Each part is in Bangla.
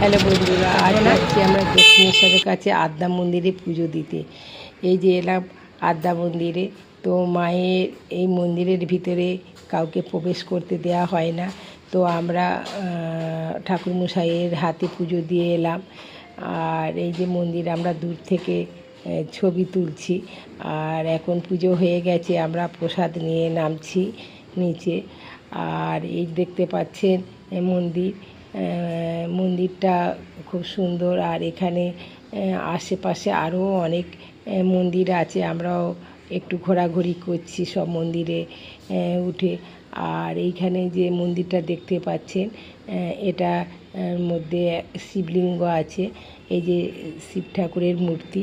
হ্যালো বন্ধুরা, আজ যাচ্ছি আমরা দক্ষিণেশ্বরের কাছে আদ্যা মন্দিরে পুজো দিতে। এই যে এলাম আদ্যা মন্দিরে। তো মায়ের এই মন্দিরের ভিতরে কাউকে প্রবেশ করতে দেওয়া হয় না। তো আমরা ঠাকুরমশাইয়ের হাতে পুজো দিয়ে এলাম। আর এই যে মন্দির, আমরা দূর থেকে ছবি তুলছি। আর এখন পুজো হয়ে গেছে, আমরা প্রসাদ নিয়ে নামছি নিচে। আর এই দেখতে পাচ্ছেন মন্দির, মন্দিরটা খুব সুন্দর। আর এখানে আশেপাশে আরও অনেক মন্দির আছে। আমরাও একটু ঘোরাঘুরি করছি সব মন্দিরে উঠে। আর এইখানে যে মন্দিরটা দেখতে পাচ্ছেন, এটা মধ্যে শিবলিঙ্গ আছে, এই যে শিব ঠাকুরের মূর্তি।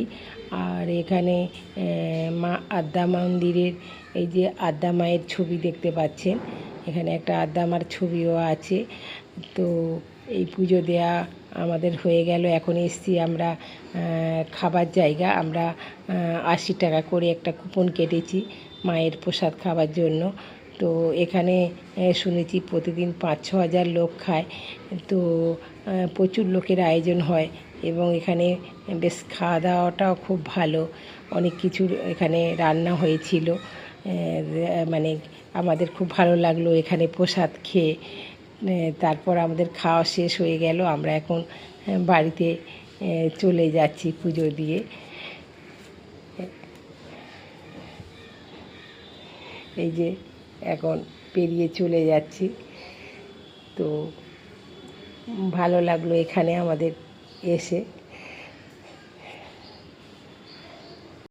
আর এখানে মা আদ্যা মন্দিরের এই যে আদ্যা মায়ের ছবি দেখতে পাচ্ছেন, এখানে একটা আদ্যা মার ছবিও আছে। তো এই পুজো দেয়া আমাদের হয়ে গেল। এখন এসছি আমরা খাবার জায়গা। আমরা 80 টাকা করে একটা কুপন কেটেছি মায়ের প্রসাদ খাবার জন্য। তো এখানে শুনেছি প্রতিদিন 5-6 হাজার লোক খায়। তো প্রচুর লোকের আয়োজন হয় এবং এখানে বেশ খাওয়া দাওয়াটাও খুব ভালো। অনেক কিছুর এখানে রান্না হয়েছিল, মানে আমাদের খুব ভালো লাগলো এখানে প্রসাদ খেয়ে। তারপর আমাদের খাওয়া শেষ হয়ে গেল, আমরা এখন বাড়িতে চলে যাচ্ছি পুজো দিয়ে। এই যে এখন পেরিয়ে চলে যাচ্ছি। তো ভালো লাগলো এখানে আমাদের এসে।